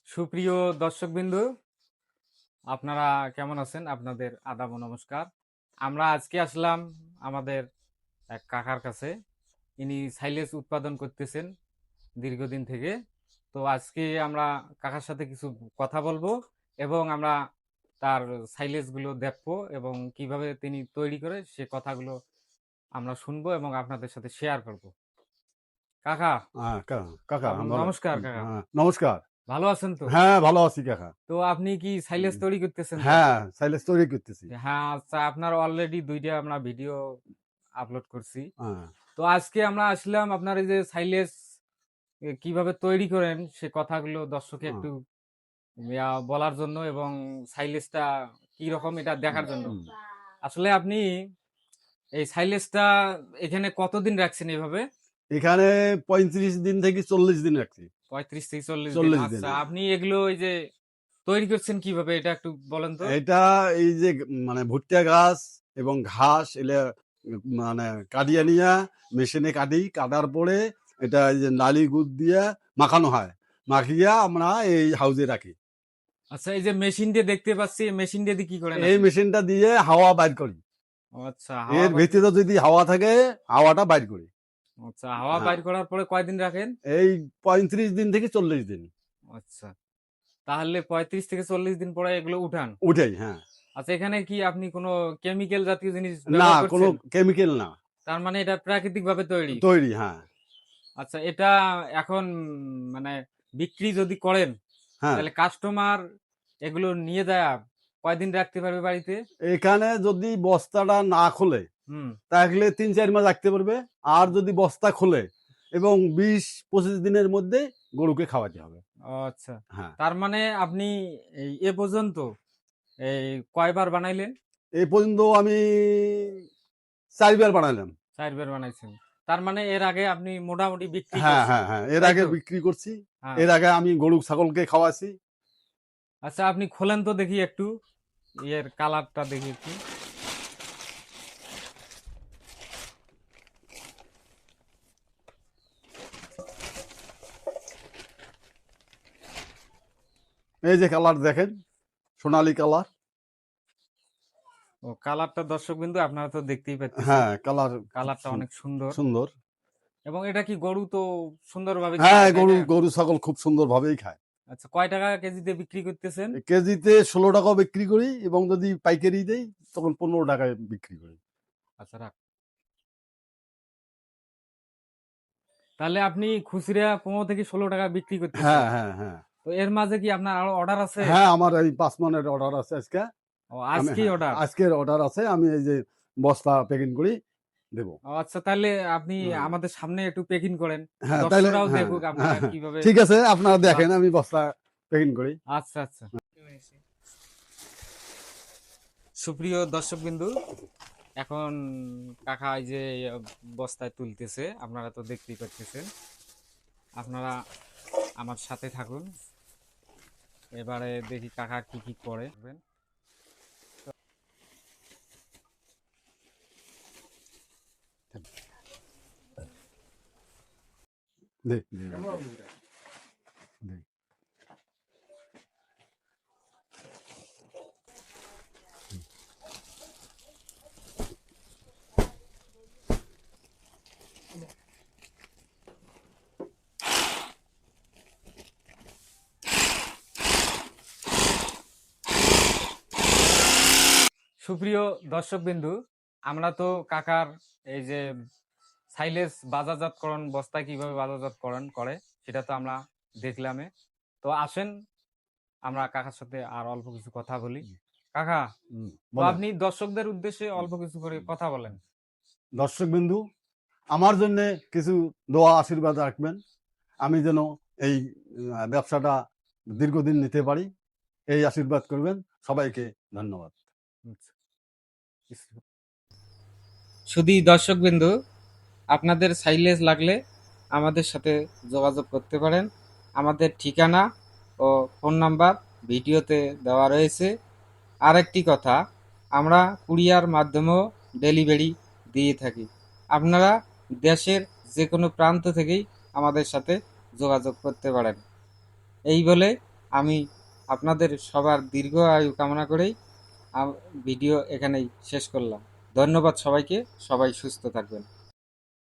সুপ্রিয় দর্শকবৃন্দু, আপনারা কেমন আছেন? আপনাদের আদাব ও নমস্কার। আমরা আজকে আসলাম আমাদের এক কাকার কাছে। ইনি সাইলেজ উৎপাদন করতেছেন দীর্ঘদিন থেকে। তো আজকে আমরা কাকার সাথে কিছু কথা বলবো এবং আমরা তার সাইলেজগুলো দেখবো এবং কিভাবে তিনি তৈরি করে সে কথাগুলো আমরা শুনবো এবং আপনাদের সাথে শেয়ার করব। কাকা, হ্যাঁ, কাকা বলেন। নমস্কার কাকা। হ্যাঁ, নমস্কার। ভালো আছেন তো? হ্যাঁ, ভালো আছি কাকা। তো আপনি কি সাইলেজ তৈরি করতেছেন তো? হ্যাঁ, সাইলেজ তৈরি করতেছি। হ্যাঁ, আচ্ছা, আপনার অলরেডি ২ টা আমরা ভিডিও আপলোড করছি। হ্যাঁ, তো আজকে আমরা আসলাম আপনার এই যে সাইলেজ কিভাবে তৈরি করেন সে কথাগুলো দর্শককে হ্যাঁ, একটু বলার জন্য এবং সাইলেজটা কি রকম এটা দেখার জন্য। হুম। আসলে আপনি এই সাইলেজটা এখানে কতদিন রাখছেন এভাবে? এখানে ৩৫ দিন থেকে ৪০ দিন রাখছি। ৩৫ থেকে ৪০ দিন। ৪০ দিন। আচ্ছা, আপনি এগুলো এই যে তৈরি করছেন কিভাবে এটা একটু বলেন তো? এটা এই যে মানে ভুট্টা গাছ এবং ঘাস এলে মানে কাটিয়ে নিয়ে মেশিনে কাটার পরে এটা এই যে নালি গুড় দিয়ে মাখানো হয়। মাখিয়ে আমরা এই হাউজে রাখি। আচ্ছা, এই যে মেশিন দিয়ে দেখতে পাচ্ছি, মেশিন দিয়ে কি করেন এই আপনি? মেশিনটা দিয়ে হাওয়া বাইর করি। ও আচ্ছা, হাওয়া এর বাইর ভিতরে যদি হাওয়া থাকে, হাওয়াটা বাইর করি। আচ্ছা, হাওয়া হ্যাঁ, বাইর করার পরে কয়দিন রাখেন? এই ৩৫ দিন থেকে ৪০ দিন। আচ্ছা, তাহলে ৩৫ থেকে ৪০ দিন পরে এগুলো উঠান। উঠেই, হ্যাঁ। আচ্ছা, এখানে কি আপনি কোনো কেমিক্যাল জাতীয় জিনিস না, ব্যবহার কোনো করছেন? কেমিক্যাল না। তার মানে এটা প্রাকৃতিকভাবে তৈরি। তৈরি, হ্যাঁ, আচ্ছা, এটা এখন মানে বিক্রি যদি করেন, হ্যাঁ। তাহলে কাস্টমার এগুলো নিয়ে যায়া কয়দিন রাখতে পারবে বাড়িতে? এখানে যদি বস্তাটা না খোলে, হুম, তাহলে ৩-৪ মাস রাখতে পারবে। আর যদি বস্তা খোলে এবং ২০-২৫ দিনের মধ্যে গরুকে খাওয়াতে হবে। ও আচ্ছা। হ্যাঁ। তার মানে আপনি এ পর্যন্ত এই কয়বার বানাইলেন? এই পর্যন্ত আমি ৪ বার বানাইলাম। ৪ বার বানাইছেন। তার মানে এর আগে আপনি মোটামুটি বিক্রি হ্যাঁ, করছেন। হ্যাঁ, হ্যাঁ। এর তাই আগে তো? বিক্রি করছি। হ্যাঁ। এর আগে আমি গরু ছাগলকে খাওয়াছি। আচ্ছা, আপনি খোলেন তো দেখি একটু। এর কালারটা দেখি একটু। এই যে কালার দেখেন, সোনালী কালার। ও, কালারটা দর্শকবৃন্দু আপনারা তো দেখতেই পাচ্ছেন। হ্যাঁ, কালার খুব কালারটা অনেক সুন্দর। সুন্দর। এবং এটা কি গরু তো সুন্দরভাবে হ্যাঁ, খায়, তাই না? গরু ছাগল খুব সুন্দরভাবেই খায়। আচ্ছা, কয় টাকা কেজিতে বিক্রি করতেছেন? কেজিতে ১৬ টাকাও বিক্রি করি এবং যদি পাইকারি দেই তখন ১৫ টাকায় বিক্রি করি। আচ্ছা, রাখ। তাহলে আপনি খুচরা ১৫ থেকে ১৬ টাকা বিক্রি করতেছেন। হ্যাঁ, হ্যাঁ, হ্যাঁ। তো এর মাঝে কি আপনার আরো অর্ডার আছে? হ্যাঁ, আমার এই ৫ মনের অর্ডার আছে আজকে। ও, আমি আজকেই হ্যাঁ, অর্ডার। আজকের অর্ডার আছে। আমি এই যে বস্তা প্যাকিং করি দেব। ও আচ্ছা, তাহলে আপনি হ্যাঁ, আমাদের সামনে একটু প্যাকিং করেন। হ্যাঁ, তাইলে দর্শকরাও হ্যাঁ, দেখুক আপনারা হ্যাঁ, হ্যাঁ। কিভাবে। ঠিক আছে, আপনারা দেখেন বাহ! আমি বস্তা প্যাকিং করি। আচ্ছা, আচ্ছা। সুপ্রিয় দর্শকবিন্দু, এখন কাকা এই যে বস্তায় তুলতেছে, আপনারা তো দেখতেই পাচ্ছেন। আপনারা আমার সাথে থাকুন। এবারে দেখি কাকা কি কি করে। দে, দে, দে। সুপ্রিয় দর্শকবিন্দু, আমরা তো কাকার এই যে সাইলেজ বাজারজাতকরণ, বস্তায় কিভাবে বাজারজাতকরণ করে সেটা তো আমরা দেখলামে। তো আসেন আমরা কাকার সাথে আর অল্প কিছু কথা বলি। কাকা, তো বলেন। আপনি দর্শকদের উদ্দেশ্যে অল্প কিছু করে কথা বলেন। দর্শকবিন্দু, আমার জন্যে কিছু দোয়া আশীর্বাদ রাখবেন। আমি যেন এই ব্যবসাটা দীর্ঘদিন নিতে পারি, এই আশীর্বাদ করবেন। সবাইকে ধন্যবাদ। শুধু দর্শকবৃন্দু, আপনাদের সাইলেজ লাগলে আমাদের সাথে যোগাযোগ করতে পারেন। আমাদের ঠিকানা ও ফোন নাম্বার ভিডিওতে দেওয়া রয়েছে। আরেকটি কথা, আমরা কুরিয়ার মাধ্যমেও ডেলিভারি দিয়ে থাকি। আপনারা দেশের যে কোনো প্রান্ত থেকেই আমাদের সাথে যোগাযোগ করতে পারেন। এই বলে আমি আপনাদের সবার দীর্ঘ আয়ু কামনা করেই ভিডিও এখানেই শেষ করলাম। ধন্যবাদ সবাইকে, সবাই সুস্থ থাকবেন।